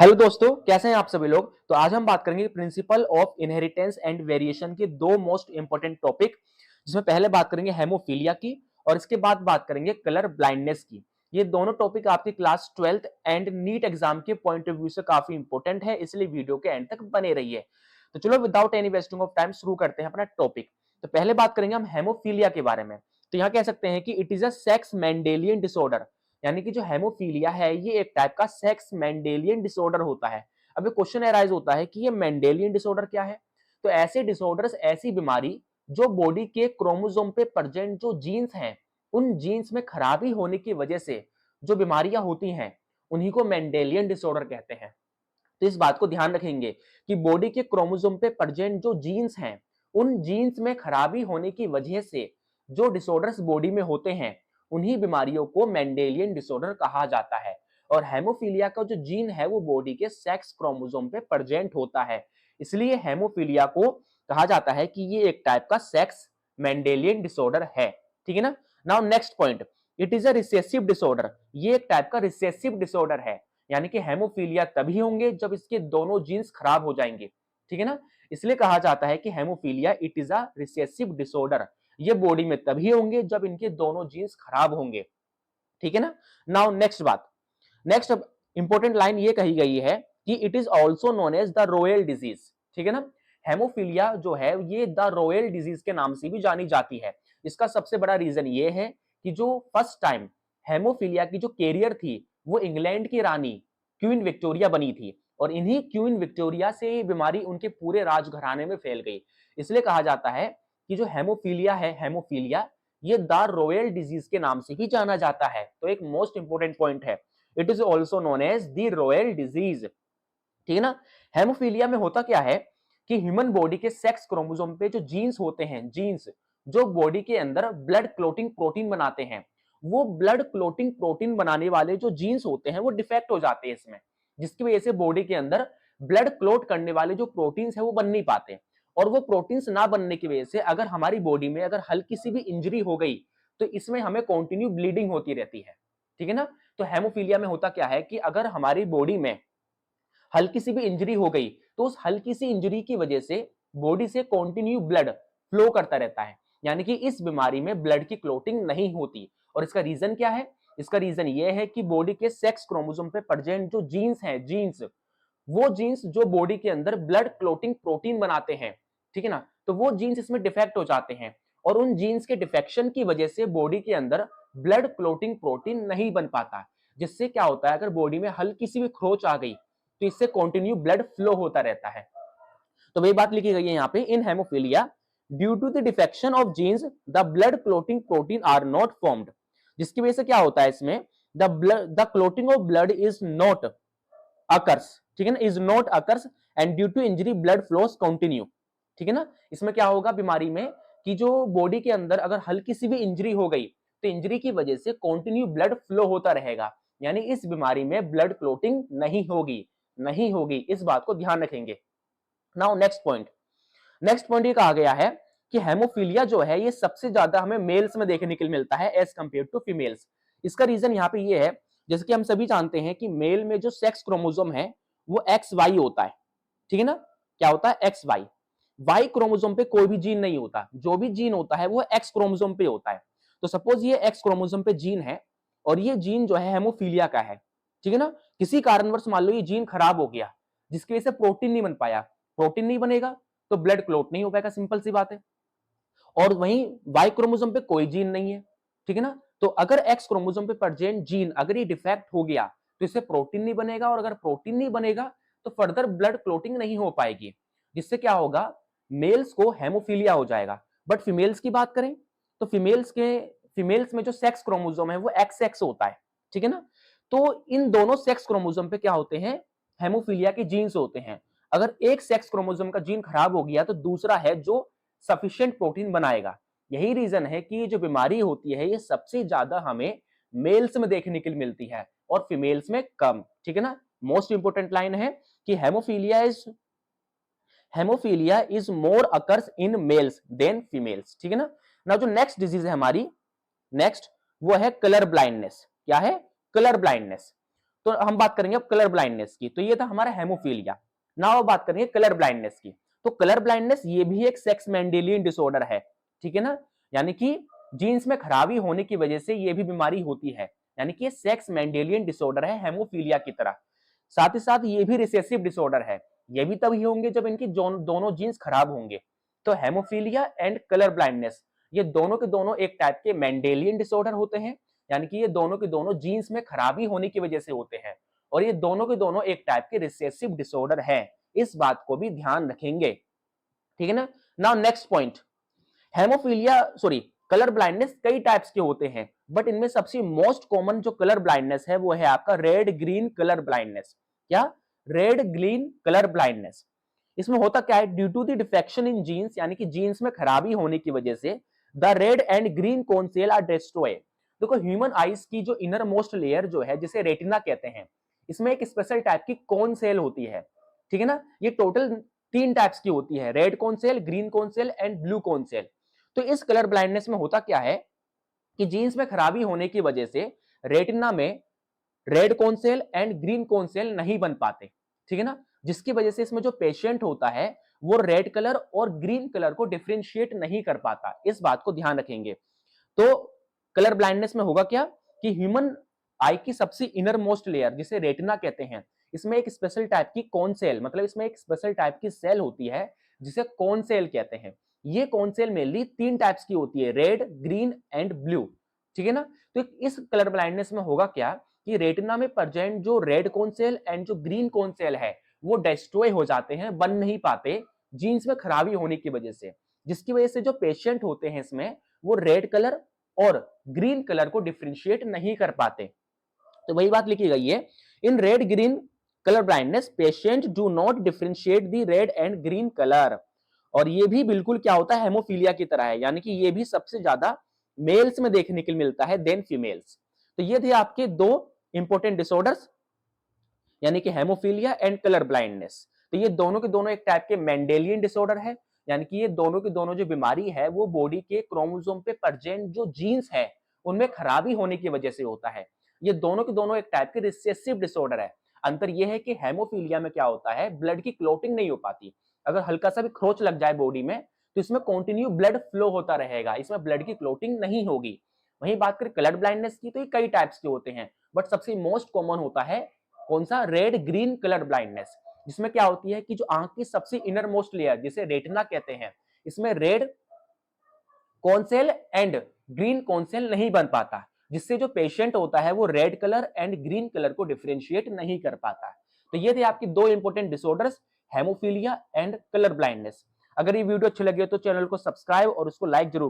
Hello दोस्तों, कैसे हैं आप सभी लोग। तो आज हम बात करेंगे principle of inheritance and variation के दो मोस्ट इंपोर्टेंट टॉपिक, जिसमें पहले बात करेंगे हेमोफीलिया की और इसके बाद बात करेंगे कलर ब्लाइंडनेस की। ये दोनों टॉपिक आपकी class 12th and NEET exam के पॉइंट ऑफ व्यू से काफी इंपॉर्टेंट है, इसलिए वीडियो के एंड तक बने रहिए। तो चलो without any wasting of time शुरू करते हैं अपना टॉपिक। तो पहले बात करेंगे हम हेमोफीलिया के बारे में। तो यहाँ कह सकते हैं कि it is a sex Mendelian disorder, यानी कि जो हेमोफीलिया है ये एक टाइप का सेक्स मेंडेलियन डिसऑर्डर होता है। अब एक क्वेश्चन अराइज होता है कि ये मेंडेलियन डिसऑर्डर क्या है। तो ऐसे डिसऑर्डर्स, ऐसी बीमारी जो बॉडी के क्रोमोसोम पे प्रेजेंट जो जीन्स हैं, उन जीन्स में खराबी होने की वजह से जो बीमारियां होती हैं, उन्हीं को मेंडेलियन डिसऑर्डर कहते हैं। तो इस बात को ध्यान रखेंगे कि बॉडी के क्रोमोसोम पे प्रेजेंट जो जीन्स हैं, उन जीन्स में खराबी होने की वजह से जो डिसऑर्डर्स बॉडी में होते हैं, उन्हीं बीमारियों को मेंडेलियन डिसऑर्डर कहा जाता है। और हेमोफीलिया का जो जीन है वो बॉडी के सेक्स क्रोमोसोम पे प्रेजेंट होता है, इसलिए हेमोफीलिया को कहा जाता है कि ये एक टाइप का सेक्स मेंडेलियन डिसऑर्डर है। ठीक है ना। Now next point, it is a recessive disorder. ये एक टाइप का रिसेसिव डिसऑर्डर है, यानी कि हेमोफीलिया तभी होंगे जब इसके दोनों जीन्स खराब हो जाएंगे। ठीक है ना। इसलिए कहा जाता है कि haemophilia it is a recessive disorder. ये बॉडी में तभी होंगे जब इनके दोनों जीन्स खराब होंगे। ठीक है ना। नाउ नेक्स्ट बात, नेक्स्ट इंपॉर्टेंट लाइन ये कही गई है कि it is also known as the royal disease. ठीक है ना। हेमोफीलिया जो है ये द रॉयल डिजीज के नाम से भी जानी जाती है। इसका सबसे बड़ा रीजन ये है कि जो फर्स्ट टाइम हेमोफीलिया की जो कैरियर थी वो इंग्लैंड की रानी क्वीन विक्टोरिया बनी थी, और इन्हीं क्वीन विक्टोरिया से ये बीमारी उनके पूरे राजघराने में फैल गई। इसलिए कहा जाता है कि जो हेमोफीलिया है, हेमोफीलिया ये द रॉयल डिजीज के नाम से भी जाना जाता है। तो एक मोस्ट इंपोर्टेंट पॉइंट है, it is also known as the royal disease. ठीक है ना। हेमोफीलिया में होता क्या है कि ह्यूमन बॉडी के सेक्स क्रोमोसोम पे जो जीन्स होते हैं, जीन्स जो बॉडी के अंदर ब्लड क्लोटिंग प्रोटीन बनाते हैं, वो ब्लड क्लोटिंग प्रोटीन बनाने वाले जो जीन्स होते हैं वो डिफेक्ट हो जाते हैं इसमें, जिसकी वजह से बॉडी के अंदर ब्लड क्लोट करने वाले जो प्रोटीन्स है वो बन नहीं पाते। और वो प्रोटीन्स ना बनने की वजह से अगर हमारी बॉडी में अगर हल्की सी भी इंजरी हो गई तो इसमें हमें कंटिन्यू ब्लीडिंग होती रहती है। ठीक है ना। तो हेमोफीलिया में होता क्या है कि अगर हमारी बॉडी में हल्की सी भी इंजरी हो गई तो उस हल्की सी इंजरी की वजह से बॉडी से कंटिन्यू ब्लड फ्लो करता रहता है, यानी कि इस बीमारी में ब्लड की क्लोटिंग नहीं होती। और इसका रीजन क्या है? इसका रीजन ये है कि बॉडी के सेक्स क्रोमोसोम पे प्रेजेंट जो जीन्स हैं, जीन्स वो जीन्स जो बॉडी के अंदर ब्लड क्लोटिंग प्रोटीन बनाते हैं, ठीक है ना, तो वो जीन्स इसमें डिफेक्ट हो जाते हैं। और उन जीन्स के डिफेक्शन की वजह से बॉडी के अंदर ब्लड क्लोटिंग प्रोटीन नहीं बन पाता, जिससे क्या होता है अगर बॉडी में हल्की सी भी खरोच आ गई तो इससे कंटिन्यू ब्लड फ्लो होता रहता है। तो वही बात लिखी गई है यहाँ पे, in haemophilia due to the defection of genes the blood clotting protein are not formed. जिसकी वजह से क्या होता है इसमें, the clotting of blood is not occurs, ठीक है ना, is not occurs and due to injury blood flows continue. ठीक है ना। इसमें क्या होगा बीमारी में कि जो बॉडी के अंदर अगर हल्की सी भी इंजरी हो गई तो इंजरी की वजह से कंटिन्यू ब्लड फ्लो होता रहेगा, यानी इस बीमारी में ब्लड क्लोटिंग नहीं होगी, नहीं होगी। इस बात को ध्यान रखेंगे। Now next point, next point ये कहा गया है कि हेमोफीलिया जो है ये सबसे ज्यादा हमें मेल्स में देखने के लिए मिलता है एज कंपेयर टू फीमेल्स। इसका रीजन यहाँ पे ये है, जैसे कि हम सभी जानते हैं कि मेल में जो सेक्स क्रोमोसोम है वो एक्स वाई होता है। ठीक है ना। क्या होता है? X Y. वाई क्रोमोसोम पे कोई भी जीन नहीं होता, जो भी जीन होता है वो एक्स क्रोमोसोम पे होता है। तो सपोज ये एक्स क्रोमोसोम पे जीन है और ये जीन जो है हेमोफीलिया का है। ठीक है ना। किसी कारणवश मान लो ये जीन खराब हो गया जिसकी वजह से प्रोटीन नहीं बन पाया, प्रोटीन नहीं बनेगा तो ब्लड क्लोट नहीं हो पाएगा, सिंपल सी बात है। और वहीं वाई क्रोमोसोम पे कोई जीन नहीं है। ठीक है ना। तो अगर एक्स क्रोमोसोम पे प्रेजेंट जीन अगर ये डिफेक्ट हो गया तो इससे प्रोटीन नहीं बनेगा, और अगर प्रोटीन नहीं बनेगा तो फर्दर ब्लड क्लोटिंग नहीं हो पाएगी, जिससे क्या होगा, मेल्स को हेमोफीलिया हो जाएगा। बट फीमेल्स की बात करें तो फीमेल्स में जो सेक्स क्रोमोसोम है वो एक्स एक्स होता है। ठीक है ना। तो इन दोनों सेक्स क्रोमोसोम पे क्या होते हैं, हेमोफीलिया के जीन्स होते हैं। अगर एक सेक्स क्रोमोसोम का जीन खराब हो गया तो दूसरा है जो सफिशिएंट प्रोटीन बनाएगा। यही रीजन है कि ये जो बीमारी होती है ये सबसे ज्यादा हमें मेल्स में देखने के लिए मिलती है और फीमेल्स में कम। ठीक है ना। मोस्ट इंपोर्टेंट लाइन है कि haemophilia is more occurs in males than females. ठीक है ना। ना जो नेक्स्ट डिजीज है हमारी, नेक्स्ट वो है कलर ब्लाइंडनेस। क्या है? Colour blindness. तो हम बात करेंगे अब कलर ब्लाइंडनेस की। तो ये था हमारा हेमोफीलिया। नाउ बात करेंगे कलर ब्लाइंडनेस की। तो कलर ब्लाइंडनेस ये भी एक सेक्स मेंडेलियन डिसऑर्डर है, ठीक है ना, यानी कि जीन्स में खराबी होने की वजह से ये भी बीमारी होती है, यानी कि ये सेक्स मेंडेलियन डिसऑर्डर है हेमोफीलिया की तरह। साथ ही साथ ये भी रिसेसिव डिसऑर्डर है, ये भी तभी होंगे जब इनकी दोनों जीन्स खराब होंगे। तो हेमोफीलिया एंड कलर ब्लाइंडनेस ये दोनों के दोनों एक टाइप के मेंडेलियन डिसऑर्डर होते हैं, यानी कि ये दोनों के दोनों जीन्स में खराबी होने की वजह से होते हैं, और ये दोनों के दोनों एक टाइप के रिसेसिव डिसऑर्डर है। इस बात को भी ध्यान रखेंगे, ठीक है ना। Now next point, haemophilia sorry colour blindness कई टाइप्स के होते हैं, बट इनमें सबसे मोस्ट कॉमन जो कलर ब्लाइंडनेस है वो है आपका रेड ग्रीन कलर ब्लाइंडनेस। क्या? Red green colour blindness. इसमें होता क्या है, due to the defection in genes, यानी कि जीन्स में खराबी होने की वजह से the red and green cone cell are destroy. देखो ह्यूमन आईज की जो इनर मोस्ट लेयर जो है जिसे रेटिना कहते हैं, इसमें एक स्पेशल टाइप की कोन सेल होती है, ठीक है ना। ये टोटल 3 टाइप्स की होती है, red cone cell, green cone cell and blue cone cell. तो इस कलर ब्लाइंडनेस में होता क्या है कि जीन्स में खराबी होने की वजह से रेटिना में red cone cell and green cone cell नहीं बन पाते, ठीक है ना, जिसकी वजह से इसमें जो पेशेंट होता है वो रेड कलर और ग्रीन कलर को डिफरेंशिएट नहीं कर पाता। इस बात को ध्यान रखेंगे। तो कलर ब्लाइंडनेस में होगा क्या कि ह्यूमन आई की सबसे इनर मोस्ट लेयर जिसे रेटिना कहते हैं, इसमें एक स्पेशल टाइप की कौन सेल, मतलब इसमें एक स्पेशल टाइप की सेल होती है जिसे कौन सेल कहते हैं। ये कौन सेल मेनली 3 टाइप्स की होती है, रेड, ग्रीन एंड ब्लू, ठीक है ना। तो इस कलर ब्लाइंडनेस में होगा क्या कि रेटिना में प्रेजेंट जो रेड कौन सेल एंड जो ग्रीन कौन सेल है वो डिस्ट्रॉय हो जाते हैं, बन नहीं पाते जीन्स में खराबी होने की वजह से, जिसकी वजह से जो पेशेंट होते हैं इसमें वो रेड कलर और ग्रीन कलर को डिफरेंशिएट नहीं कर पाते। तो वही बात लिखी गई है, in red green colour blindness patient do not differentiate the red and green colour. और ये भी बिल्कुल क्या होता है, हेमोफीलिया की तरह है, यानी कि ये भी सबसे ज्यादा मेल्स में देखने के लिए मिलता है देन फीमेल्स। तो ये थे आपके दो इंपॉर्टेंट डिसऑर्डर्स, यानी कि हेमोफीलिया एंड कलर ब्लाइंडनेस। तो ये दोनों के दोनों एक टाइप के मेंडेलियन डिसऑर्डर है, यानी कि ये दोनों की दोनों जो बीमारी है वो बॉडी के क्रोमोसोम पे प्रेजेंट जो जीन्स है उनमें खराबी होने की वजह से होता है। ये दोनों के दोनों एक टाइप के रिसेसिव डिसऑर्डर है। अंतर यह है कि हेमोफीलिया में क्या होता है, ब्लड की क्लोटिंग नहीं हो पाती। अगर हल्का सा भी खरोच लग जाए बॉडी में तो इसमें कंटिन्यू ब्लड फ्लो होता रहेगा, इसमें ब्लड की क्लोटिंग नहीं होगी। वहीं बात करें कलर ब्लाइंडनेस की तो ये कई टाइप्स के होते हैं, बट सबसे मोस्ट कॉमन होता है कौन सा, रेड ग्रीन कलर ब्लाइंडनेस, जिसमें क्या होती है कि जो आंख की सबसे इनर मोस्ट लेयर जिसे रेटिना कहते हैं, इसमें रेड कॉन्सेल एंड ग्रीन कॉन्सेल नहीं बन पाता, जिससे जो पेशेंट होता है वो red colour and green colour को डिफरेंशिएट नहीं कर पाता। तो ये थे आपकी दो important disorders, haemophilia and colour blindness. अगर ये वीडियो अच्छी लगी हो तो चैनल को सब्सक्राइब और उसको लाइक जरूर करें।